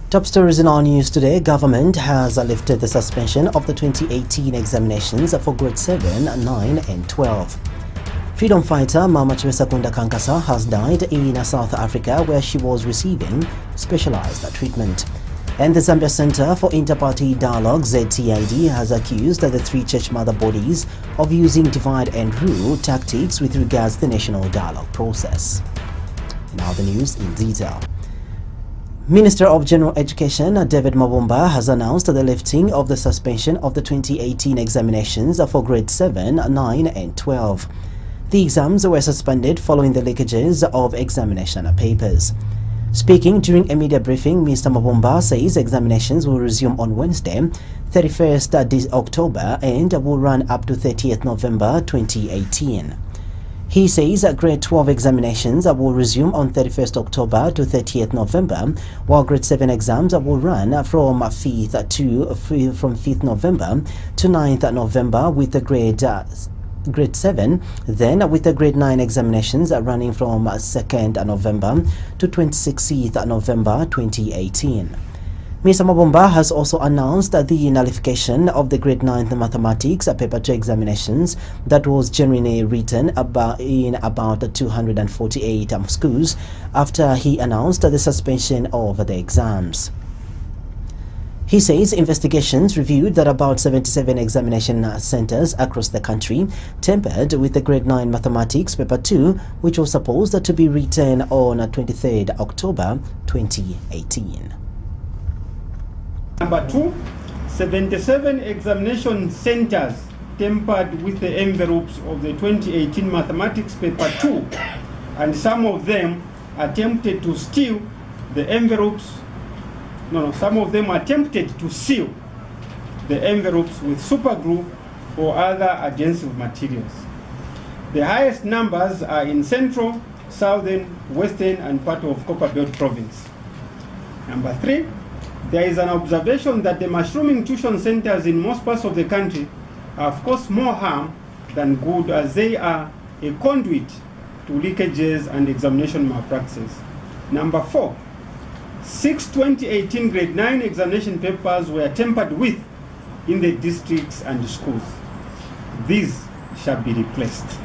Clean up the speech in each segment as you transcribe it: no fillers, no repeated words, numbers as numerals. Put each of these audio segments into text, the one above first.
Top stories in our news today. Government has lifted the suspension of the 2018 examinations for grade 7, 9 and 12. Freedom fighter Mama Chiwesa Kankasa has died in South Africa, where she was receiving specialized treatment. And the Zambia Center for Inter-Party Dialogue, ZTID, has accused the three church mother bodies of using divide and rule tactics with regards to the national dialogue process. Now the news in detail. Minister of General Education David Mabomba has announced the lifting of the suspension of the 2018 examinations for grade 7, 9 and 12. The exams were suspended following the leakages of examination papers. Speaking during a media briefing, Mr. Mabomba says examinations will resume on Wednesday, 31st October and will run up to 30th November 2018. He says that grade 12 examinations will resume on 31st October to 30th November, while grade 7 exams will run from 5th November to 9th November with the grade 7, then with the grade 9 examinations running from 2nd November to 26th November 2018. Mr. Mabomba has also announced the nullification of the grade 9 mathematics paper 2 examinations that was generally written in about 248 schools after he announced the suspension of the exams. He says investigations revealed that about 77 examination centers across the country tampered with the grade 9 mathematics paper 2, which was supposed to be written on 23rd October 2018. Number 2, 77 examination centers tampered with the envelopes of the 2018 mathematics paper 2, and some of them attempted to steal the envelopes. Some of them attempted to seal the envelopes with super glue or other adhesive materials. The highest numbers are in Central, Southern, Western and part of Copperbelt province. Number 3, there is an observation that the mushrooming tuition centers in most parts of the country have caused more harm than good, as they are a conduit to leakages and examination malpractices. Number 4, 6 2018 grade 9 examination papers were tampered with in the districts and schools. These shall be replaced.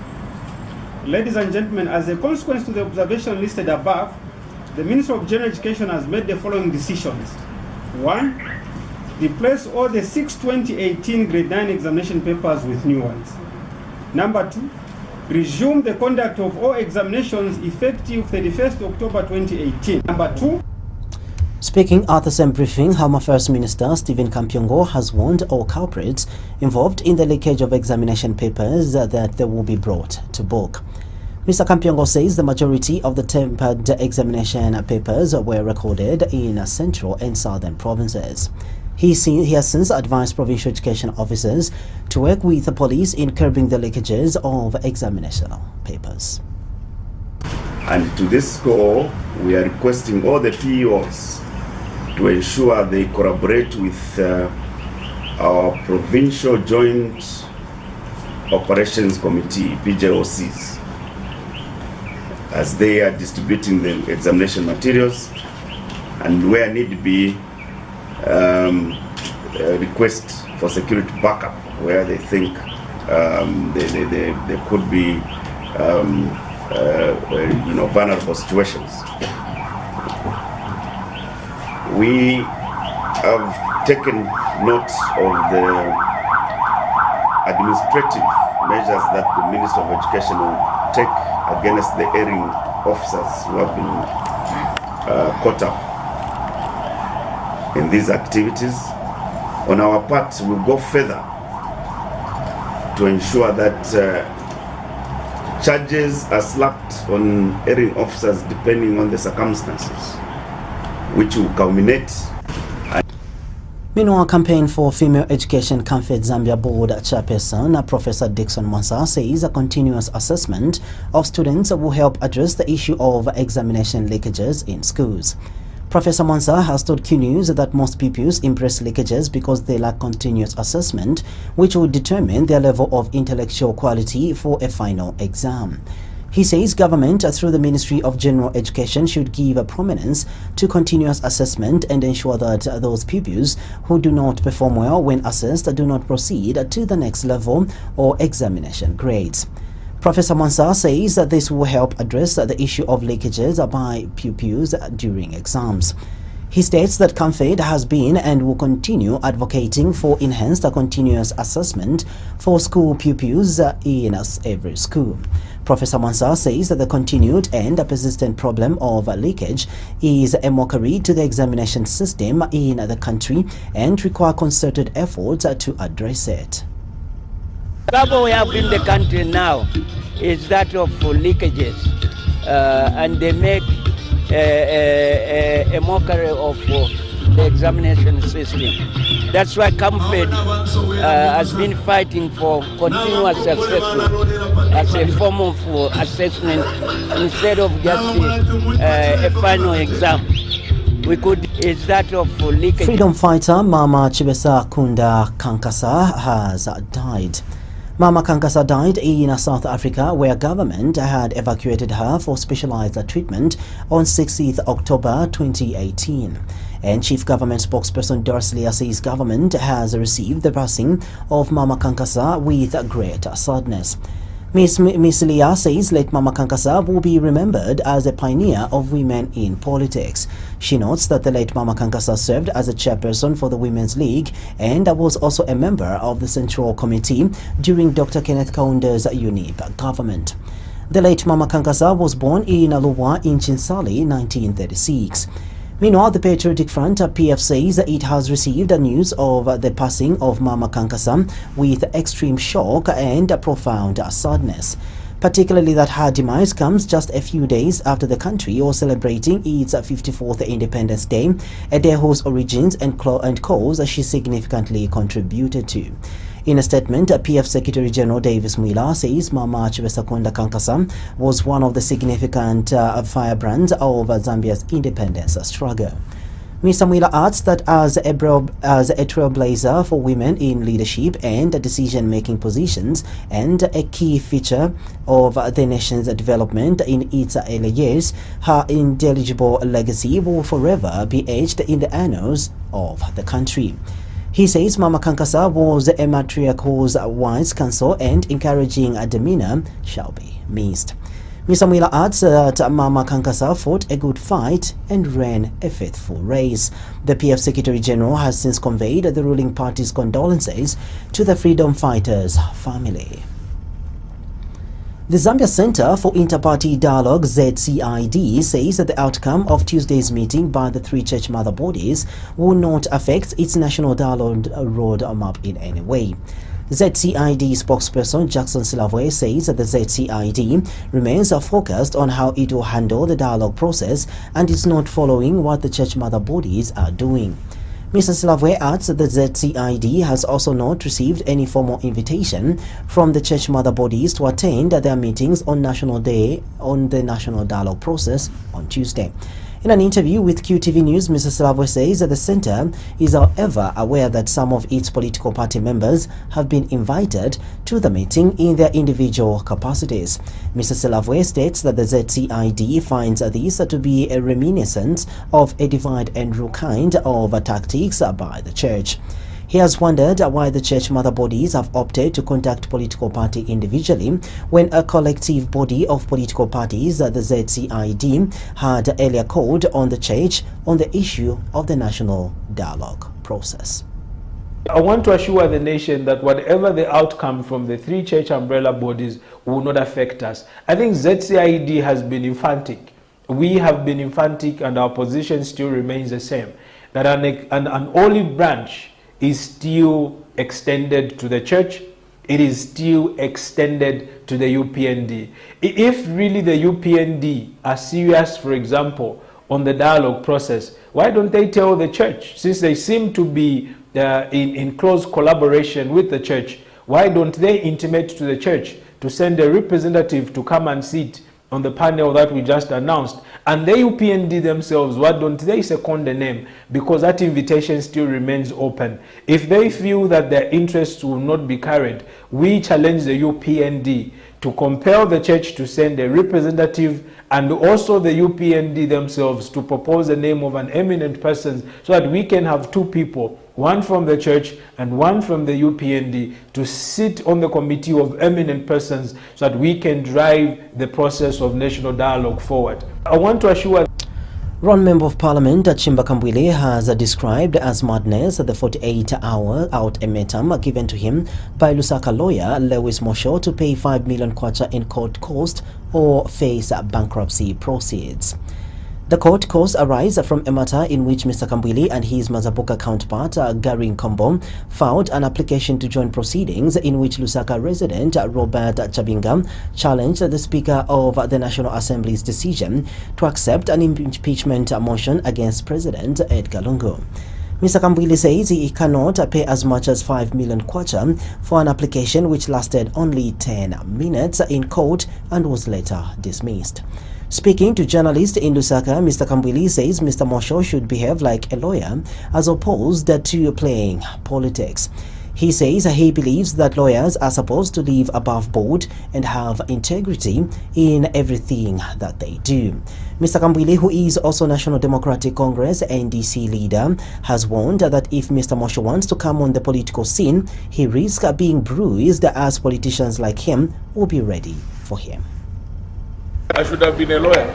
Ladies and gentlemen, as a consequence to the observation listed above, the Minister of General Education has made the following decisions. 1. Replace all the 6 2018 grade 9 examination papers with new ones. Number 2. Resume the conduct of all examinations effective 31st October 2018. Number 2. Speaking at the same briefing, Home Affairs Minister Stephen Kampyongo has warned all culprits involved in the leakage of examination papers that they will be brought to book. Mr. Kampyongo says the majority of the tampered examination papers were recorded in central and southern provinces. He has since advised provincial education officers to work with the police in curbing the leakages of examination papers. And to this goal, we are requesting all the PEOs to ensure they collaborate with our Provincial Joint Operations Committee, PJOCs, as they are distributing the examination materials, and where need be request for security backup where they think there could be vulnerable situations. We have taken note of the administrative measures that the Minister of Education will take against the erring officers who have been caught up in these activities. On our part, we'll go further to ensure that charges are slapped on erring officers depending on the circumstances, which will culminate. Meanwhile, campaign for female education Comfort Zambia Board Chairperson Professor Dixon Mwansa says a continuous assessment of students will help address the issue of examination leakages in schools. Professor Mwansa has told Q News that most pupils embrace leakages because they lack continuous assessment, which will determine their level of intellectual quality for a final exam. He says government, through the Ministry of General Education, should give a prominence to continuous assessment and ensure that those pupils who do not perform well when assessed do not proceed to the next level or examination grades. Professor Mwansa says that this will help address the issue of leakages by pupils during exams. He states that CAMFED has been and will continue advocating for enhanced continuous assessment for school pupils in every school. Professor Mwansa says that the continued and persistent problem of leakage is a mockery to the examination system in the country and require concerted efforts to address it. The trouble we have in the country now is that of leakages, and they make a mockery of the examination system. That's why CAMFED has been fighting for continuous assessment as a form of assessment instead of just a final exam. Is that of leakage. Freedom fighter Mama Chibesa Kunda Kankasa has died. Mama Kankasa died in South Africa, where government had evacuated her for specialized treatment on 16th October 2018. And Chief Government Spokesperson Doris Leah says government has received the passing of Mama Kankasa with great sadness. Miss Leah says late Mama Kankasa will be remembered as a pioneer of women in politics. She notes that the late Mama Kankasa served as a chairperson for the Women's League and was also a member of the Central Committee during Dr. Kenneth Kaunda's UNIP government. The late Mama Kankasa was born in Aluwa in Chinsali, 1936. Meanwhile, the Patriotic Front PF says that it has received the news of the passing of Mama Kankasa with extreme shock and profound sadness, particularly that her demise comes just a few days after the country was celebrating its 54th Independence Day, a day whose origins and cause she significantly contributed to. In a statement, PF Secretary General Davis Mwila says Mama Chibesa Kunda Kankasa was one of the significant firebrands of Zambia's independence struggle. Mr. Mwila adds that as a trailblazer for women in leadership and decision-making positions and a key feature of the nation's development in its early years, her indelible legacy will forever be etched in the annals of the country. He says Mama Kankasa was a matriarch whose wise counsel and encouraging demeanor shall be missed. Mr. Mwila adds that Mama Kankasa fought a good fight and ran a faithful race. The PF Secretary General has since conveyed the ruling party's condolences to the freedom fighters' family. The Zambia Center for Inter-Party Dialogue, ZCID, says that the outcome of Tuesday's meeting by the three church mother bodies will not affect its national dialogue roadmap in any way. ZCID spokesperson Jackson Silavwe says that the ZCID remains focused on how it will handle the dialogue process and is not following what the church mother bodies are doing. Mr. Silavwe adds that the ZCID has also not received any formal invitation from the church mother bodies to attend their meetings on National Day on the national dialogue process on Tuesday. In an interview with QTV News, Mr. Silavwe says that the center is, however, aware that some of its political party members have been invited to the meeting in their individual capacities. Mr. Silavwe states that the ZCID finds this to be a reminiscence of a divide and rule kind of tactics by the church. He has wondered why the church mother bodies have opted to contact political party individually when a collective body of political parties, the ZCID, had earlier called on the church on the issue of the national dialogue process. I want to assure the nation that whatever the outcome from the three church umbrella bodies will not affect us. I think ZCID has been emphatic. We have been emphatic and our position still remains the same. That an olive branch is still extended to the church. It is still extended to the UPND. If really the UPND are serious, for example, on the dialogue process, why don't they tell the church? Since they seem to be in close collaboration with the church, why don't they intimate to the church to send a representative to come and sit on the panel that we just announced? And the UPND themselves, why don't they second the name? Because that invitation still remains open. If they feel that their interests will not be carried, we challenge the UPND to compel the church to send a representative and also the UPND themselves to propose the name of an eminent person so that we can have two people, one from the church and one from the UPND, to sit on the committee of eminent persons so that we can drive the process of national dialogue forward. I want to assure Ron Member of Parliament Chimba Kambwili has described as madness the 48-hour ultimatum given to him by Lusaka lawyer Lewis Mosho to pay 5 million kwacha in court cost or face bankruptcy proceeds. The court costs arise from a matter in which Mr. Kambwili and his Mazabuka counterpart, Gary Nkombo, filed an application to join proceedings in which Lusaka resident Robert Chabinga challenged the Speaker of the National Assembly's decision to accept an impeachment motion against President Edgar Lungu. Mr. Kambwili says he cannot pay as much as 5 million kwacha for an application which lasted only 10 minutes in court and was later dismissed. Speaking to journalists in Lusaka, Mr. Kambwili says Mr. Mosho should behave like a lawyer as opposed to playing politics. He says he believes that lawyers are supposed to live above board and have integrity in everything that they do. Mr. Kambwili, who is also National Democratic Congress NDC leader, has warned that if Mr. Mosho wants to come on the political scene, he risks being bruised as politicians like him will be ready for him. I should have been a lawyer,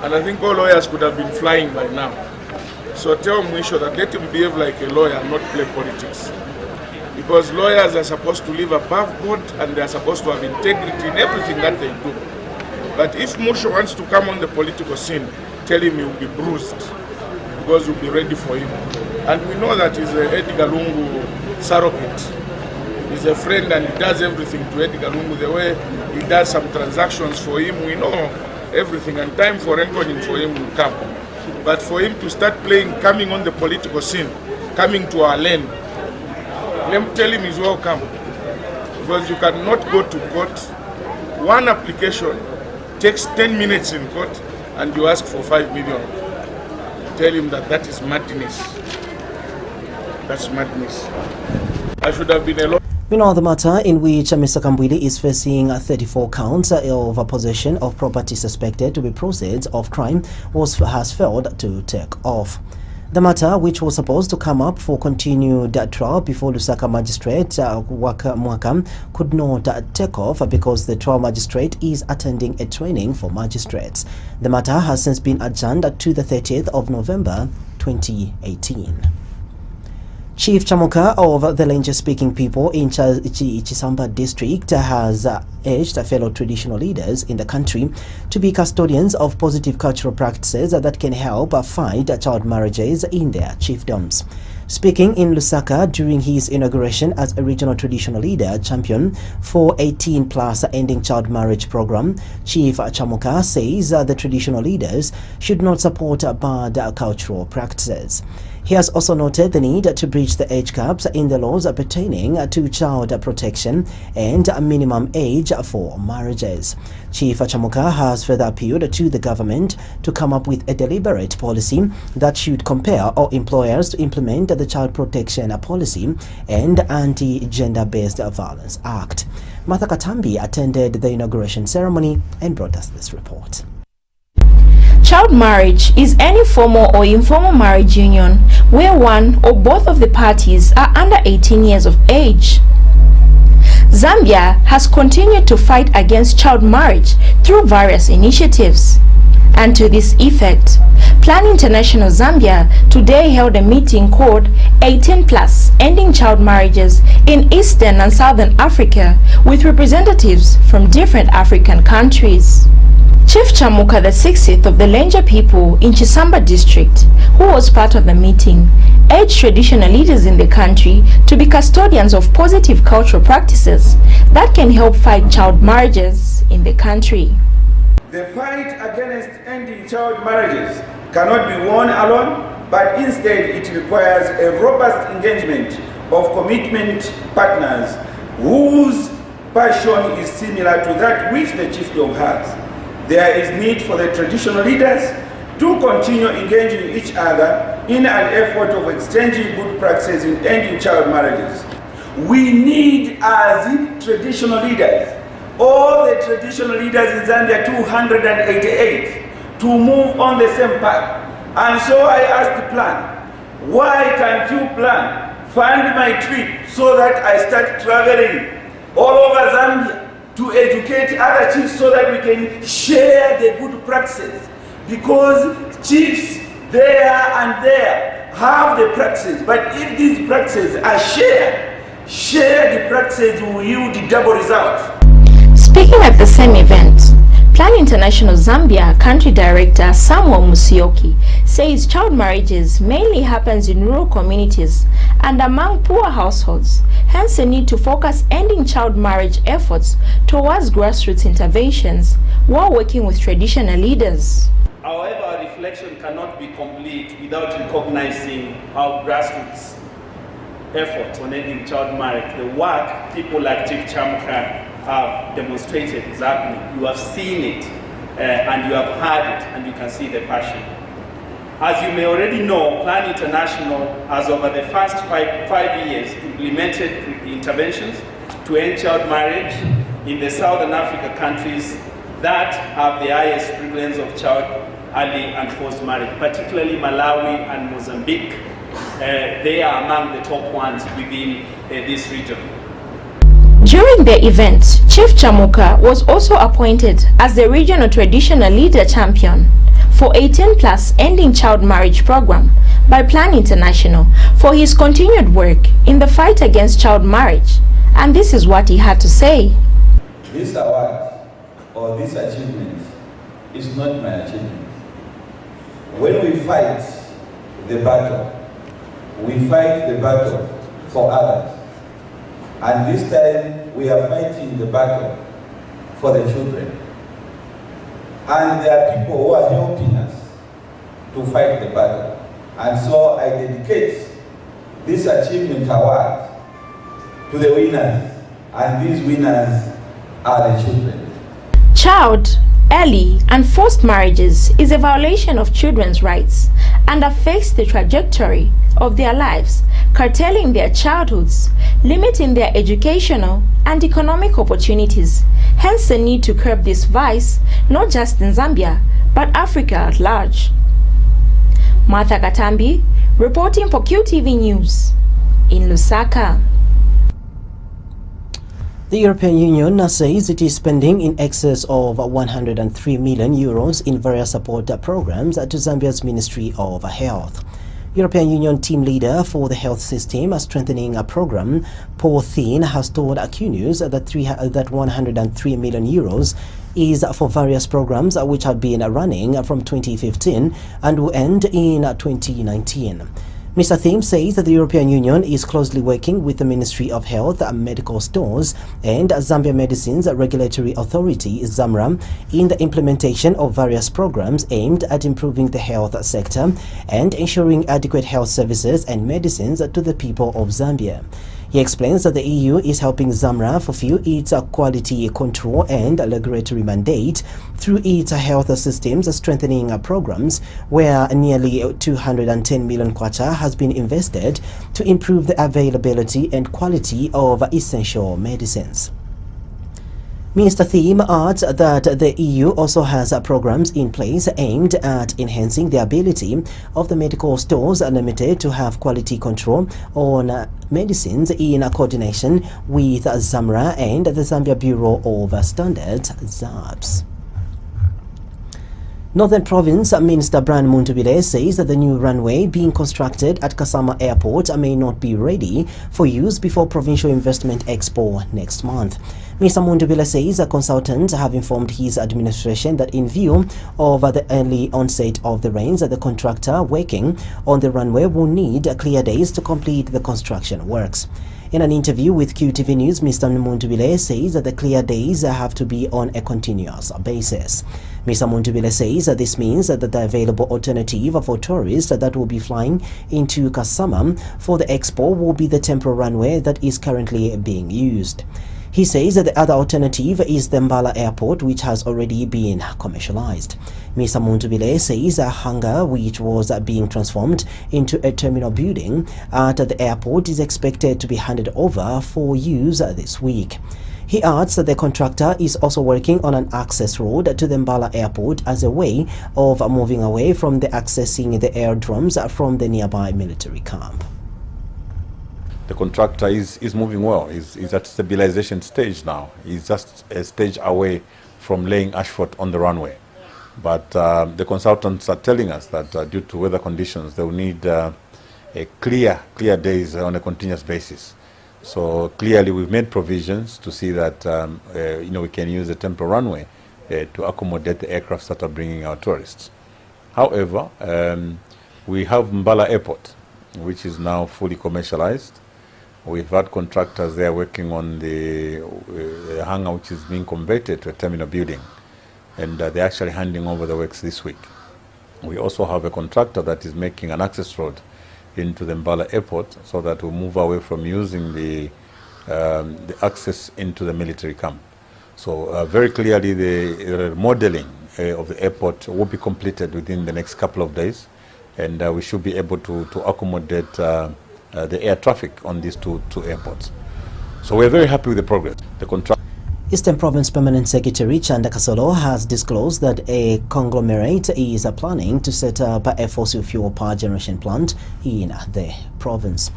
and I think all lawyers could have been flying by now. So tell Mwisho that let him behave like a lawyer and not play politics. Because lawyers are supposed to live above board and they are supposed to have integrity in everything that they do. But if Mwisho wants to come on the political scene, tell him he will be bruised because you'll be ready for him. And we know that he's a Edgar Lungu surrogate. He's a friend and he does everything to Edgar Lungu. The way he does some transactions for him, we know everything, and time for reckoning for him will come. But for him to start playing, coming on the political scene, coming to our lane, let me tell him he's welcome. Because you cannot go to court. One application takes 10 minutes in court and you ask for 5 million. Tell him that that is madness. That's madness. I should have been a lawyer. Meanwhile, the matter in which Mr. Kambwili is facing 34 counts of possession of property suspected to be proceeds of crime has failed to take off. The matter, which was supposed to come up for continued trial before Lusaka magistrate Waka Mwaka, could not take off because the trial magistrate is attending a training for magistrates. The matter has since been adjourned to the 30th of November 2018. Chief Chamuka of the Lenje-speaking people in Chisamba district has urged fellow traditional leaders in the country to be custodians of positive cultural practices that can help fight child marriages in their chiefdoms. Speaking in Lusaka during his inauguration as a regional traditional leader champion for 18+ ending child marriage program, Chief Chamuka says the traditional leaders should not support bad cultural practices. He has also noted the need to bridge the age gaps in the laws pertaining to child protection and a minimum age for marriages. Chief Chamuka has further appealed to the government to come up with a deliberate policy that should compel all employers to implement the Child Protection Policy and Anti-Gender-Based Violence Act. Martha Katambi attended the inauguration ceremony and brought us this report. Child marriage is any formal or informal marriage union where one or both of the parties are under 18 years of age. Zambia has continued to fight against child marriage through various initiatives. And to this effect, Plan International Zambia today held a meeting called 18+ Ending Child Marriages in Eastern and Southern Africa with representatives from different African countries. Chief Chamuka, the 60th of the Lenje people in Chisamba district, who was part of the meeting, urged traditional leaders in the country to be custodians of positive cultural practices that can help fight child marriages in the country. The fight against ending child marriages cannot be won alone, but instead it requires a robust engagement of commitment partners whose passion is similar to that which the chiefdom has. There is need for the traditional leaders to continue engaging each other in an effort of exchanging good practices in ending child marriages. We need, as traditional leaders, all the traditional leaders in Zambia, 288, to move on the same path. And so I asked the plan, why can't you plan, fund my trip so that I start traveling all over Zambia to educate other chiefs so that we can share the good practices? Because chiefs there and there have the practices, but if these practices are shared the practices will yield double results. Speaking at the same event, Plan International Zambia Country Director Samuel Musyoki says child marriages mainly happens in rural communities and among poor households, hence the need to focus ending child marriage efforts towards grassroots interventions while working with traditional leaders. However, reflection cannot be complete without recognizing our grassroots efforts on ending child marriage. The work people like Chief Chamuka have demonstrated is happening. You have seen it and you have heard it, and you can see the passion. As you may already know, Plan International has over the first five years implemented interventions to end child marriage in the Southern Africa countries that have the highest prevalence of child early and forced marriage, particularly Malawi and Mozambique. They are among the top ones within this region. During the event, Chief Chamuka was also appointed as the regional traditional leader champion for 18+ Ending Child Marriage program by Plan International for his continued work in the fight against child marriage. And this is what he had to say. This award or this achievement is not my achievement. When we fight the battle, we fight the battle for others. And this time we are fighting the battle for the children. And there are people who are helping us to fight the battle. And so I dedicate this achievement award to the winners. And these winners are the children. Child, early and forced marriages is a violation of children's rights and affects the trajectory of their lives, curtailing their childhoods, limiting their educational and economic opportunities. Hence the need to curb this vice, not just in Zambia, but Africa at large. Martha Katambi, reporting for QTV News in Lusaka. The European Union says it is spending in excess of 103 million euros in various support programs to Zambia's Ministry of Health. European Union team leader for the health system strengthening a program, Paul Thien, has told QNews that 103 million euros is for various programs which have been running from 2015 and will end in 2019. Mr. Thiem says that the European Union is closely working with the Ministry of Health, Medical Stores and Zambia Medicines Regulatory Authority, ZAMRA, in the implementation of various programs aimed at improving the health sector and ensuring adequate health services and medicines to the people of Zambia. He explains that the EU is helping ZAMRA fulfill its quality control and regulatory mandate through its health systems strengthening programs, where nearly 210 million kwacha has been invested to improve the availability and quality of essential medicines. Mr. Thiem adds that the EU also has programs in place aimed at enhancing the ability of the medical stores limited to have quality control on medicines in coordination with ZAMRA and the Zambia Bureau of Standards, ZABS. Northern Province Minister Brian Muntubile says that the new runway being constructed at Kasama Airport may not be ready for use before Provincial Investment Expo next month. Mr. Muntubile says consultants have informed his administration that in view of the early onset of the rains, the contractor working on the runway will need clear days to complete the construction works. In an interview with QTV News, Mr. Muntubile says that the clear days have to be on a continuous basis. Mr. Muntubile says that this means that the available alternative for tourists that will be flying into Kasama for the expo will be the temporary runway that is currently being used. He says that the other alternative is the Mbala Airport, which has already been commercialized. Mr. Muntubile says a hangar which was being transformed into a terminal building at the airport is expected to be handed over for use this week. He adds that the contractor is also working on an access road to the Mbala Airport as a way of moving away from accessing the airdromes from the nearby military camp. The contractor is moving well. He's at stabilization stage now. He's just a stage away from laying asphalt on the runway. But the consultants are telling us that due to weather conditions, they will need a clear days on a continuous basis. So clearly we've made provisions to see that we can use the temporary runway to accommodate the aircrafts that are bringing our tourists. However, we have Mbala Airport, which is now fully commercialized. We've had contractors there working on the hangar which is being converted to a terminal building, and they're actually handing over the works this week. We also have a contractor that is making an access road into the Mbala Airport so that we'll move away from using the access into the military camp. So very clearly the remodeling of the airport will be completed within the next couple of days, and we should be able to accommodate the air traffic on these two airports. So we're very happy with the progress. The Eastern Province Permanent Secretary Chanda Kasolo has disclosed that a conglomerate is planning to set up a fossil fuel power generation plant in the province.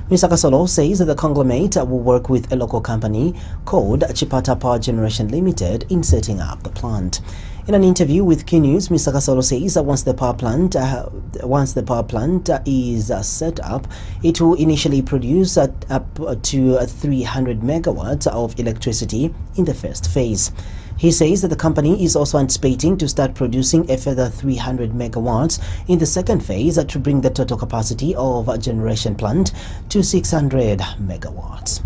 Mr. Kasolo says that the conglomerate will work with a local company called Chipata Power Generation Limited in setting up the plant. In an interview with Q News, Mr. Kasolo says that once the power plant is set up, it will initially produce up to 300 megawatts of electricity in the first phase. He says that the company is also anticipating to start producing a further 300 megawatts in the second phase to bring the total capacity of a generation plant to 600 megawatts.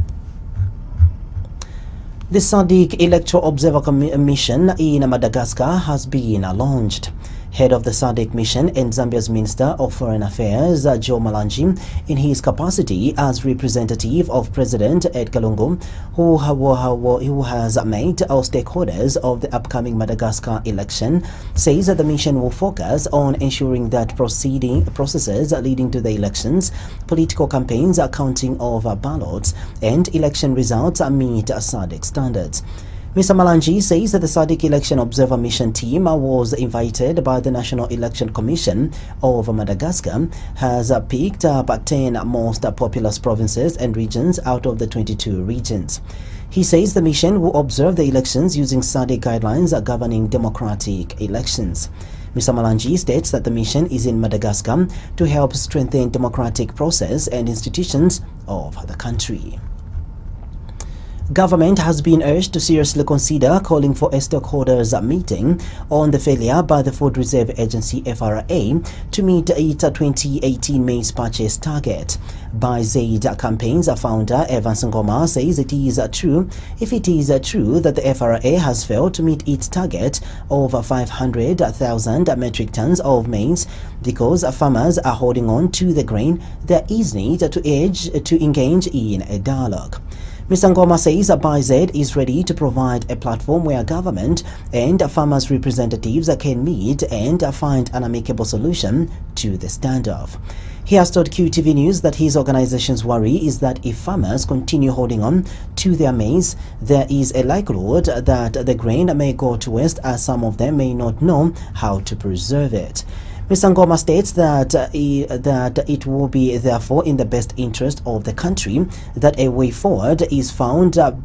The SADC Electoral Observer Mission in Madagascar has been launched. Head of the SADC mission and Zambia's Minister of Foreign Affairs, Joe Malanji, in his capacity as representative of President Edgar Lungu, who has made all stakeholders of the upcoming Madagascar election, says that the mission will focus on ensuring that processes leading to the elections, political campaigns, counting of ballots, and election results meet SADC standards. Mr. Malanji says that the SADC Election Observer Mission team was invited by the National Election Commission of Madagascar, has picked up 10 most populous provinces and regions out of the 22 regions. He says the mission will observe the elections using SADC guidelines governing democratic elections. Mr. Malanji states that the mission is in Madagascar to help strengthen democratic process and institutions of the country. Government has been urged to seriously consider calling for a stakeholders meeting on the failure by the Food Reserve Agency FRA to meet its 2018 maize purchase target. By Zaid Campaigns founder Evans Ngoma says it is true that the FRA has failed to meet its target of 500,000 metric tons of maize because farmers are holding on to the grain. There is need to engage in a dialogue. Mr. Ngoma says BIZ is ready to provide a platform where government and farmers' representatives can meet and find an amicable solution to the standoff. He has told QTV News that his organization's worry is that if farmers continue holding on to their maize, there is a likelihood that the grain may go to waste as some of them may not know how to preserve it. Mr. Ngoma states that it will be therefore in the best interest of the country that a way forward is found that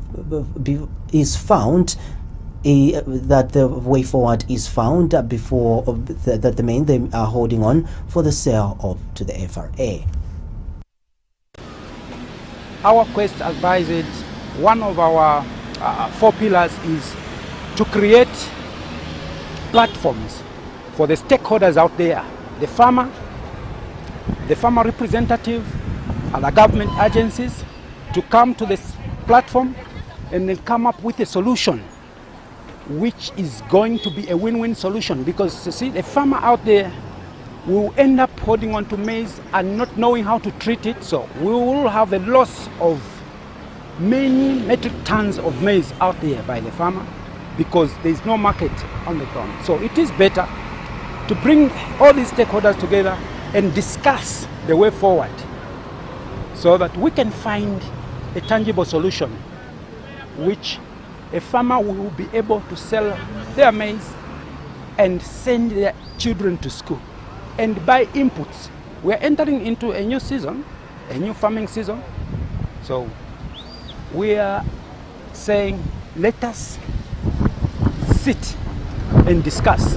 the way forward is found before that the main they are holding on for the sale to the FRA. Our quest as BIZ, one of our 4 pillars is to create platforms for the stakeholders out there, the farmer representative, and the government agencies to come to this platform and then come up with a solution which is going to be a win-win solution, because you see, the farmer out there will end up holding on to maize and not knowing how to treat it, so we will have a loss of many metric tons of maize out there by the farmer because there is no market on the ground. So it is better to bring all these stakeholders together and discuss the way forward so that we can find a tangible solution which a farmer will be able to sell their maize and send their children to school and buy inputs. We are entering into a new season, a new farming season. So we are saying, let us sit and discuss.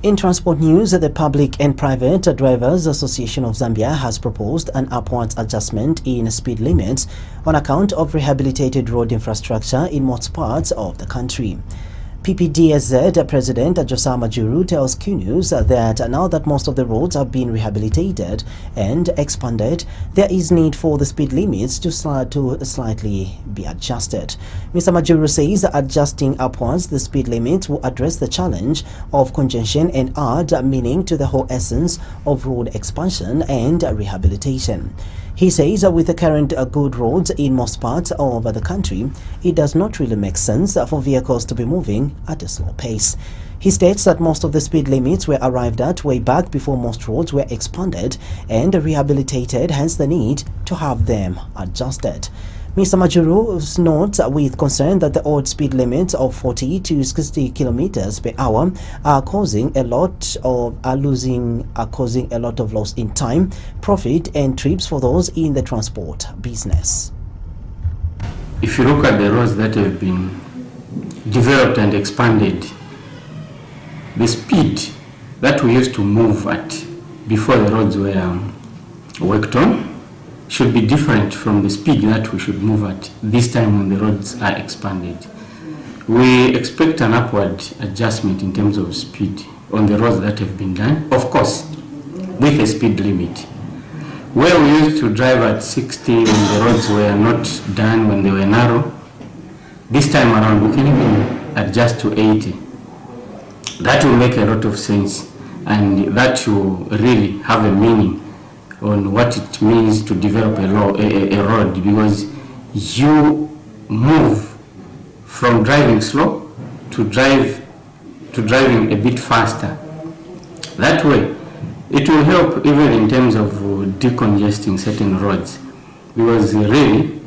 In transport news, the Public and Private Drivers Association of Zambia has proposed an upwards adjustment in speed limits on account of rehabilitated road infrastructure in most parts of the country. PPDSZ President Josama Majuru tells Q News that now that most of the roads have been rehabilitated and expanded, there is need for the speed limits to slightly be adjusted. Mr. Majuru says adjusting upwards the speed limits will address the challenge of congestion and add meaning to the whole essence of road expansion and rehabilitation. He says with the current good roads in most parts of the country, it does not really make sense for vehicles to be moving at a slow pace. He states that most of the speed limits were arrived at way back before most roads were expanded and rehabilitated, hence the need to have them adjusted. Mr. Majuru notes with concern that the old speed limits of 40 to 60 kilometers per hour are causing a lot of loss in time, profit and trips for those in the transport business. If you look at the roads that have been developed and expanded, the speed that we used to move at before the roads were worked on should be different from the speed that we should move at this time when the roads are expanded. We expect an upward adjustment in terms of speed on the roads that have been done, of course, with a speed limit. Where we used to drive at 60 when the roads were not done, when they were narrow, this time around we can even adjust to 80. That will make a lot of sense, and that will really have a meaning on what it means to develop a road, because you move from driving slow to driving a bit faster. That way, it will help even in terms of decongesting certain roads, because really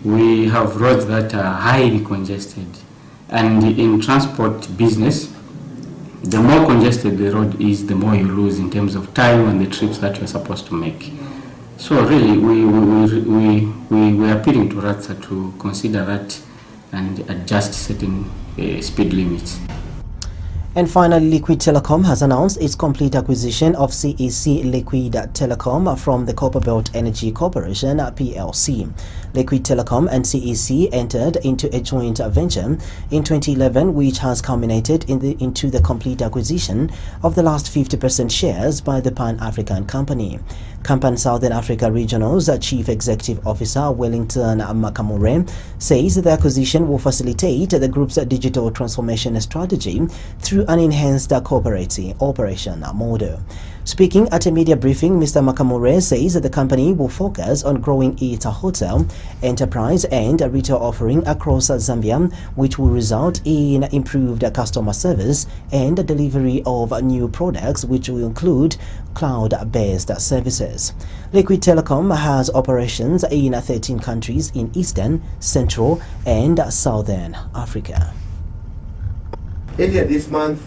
we have roads that are highly congested, and in transport business, the more congested the road is, the more you lose in terms of time and the trips that you're supposed to make. So really, we are appealing to RATSA to consider that and adjust certain speed limits. And finally, Liquid Telecom has announced its complete acquisition of CEC Liquid Telecom from the Copperbelt Energy Corporation PLC. Liquid Telecom and CEC entered into a joint venture in 2011, which has culminated into the complete acquisition of the last 50% shares by the Pan-African company. Campan Southern Africa Regional's Chief Executive Officer Wellington Makamure says the acquisition will facilitate the group's digital transformation strategy through an enhanced cooperative operation model. Speaking at a media briefing, Mr. Makamure says that the company will focus on growing its hotel, enterprise and retail offering across Zambia, which will result in improved customer service and delivery of new products, which will include cloud-based services. Liquid Telecom has operations in 13 countries in Eastern, Central and Southern Africa. Earlier this month,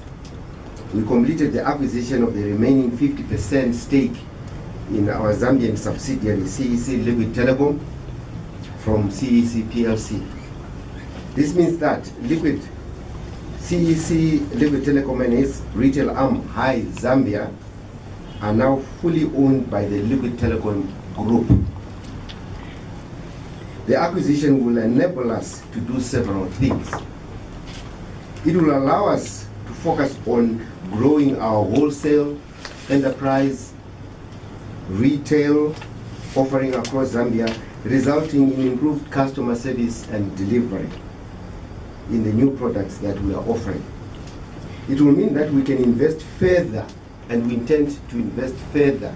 we completed the acquisition of the remaining 50% stake in our Zambian subsidiary CEC Liquid Telecom from CEC PLC. This means that CEC Liquid Telecom and its retail arm High Zambia are now fully owned by the Liquid Telecom Group. The acquisition will enable us to do several things. It will allow us to focus on growing our wholesale, enterprise, retail offering across Zambia, resulting in improved customer service and delivery in the new products that we are offering. It will mean that we can invest further, and we intend to invest further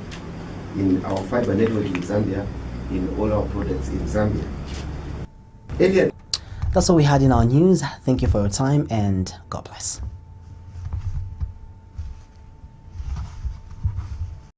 in our fiber network in Zambia in all our products in Zambia. Earlier, That's all we had in our news. Thank you for your time and God bless.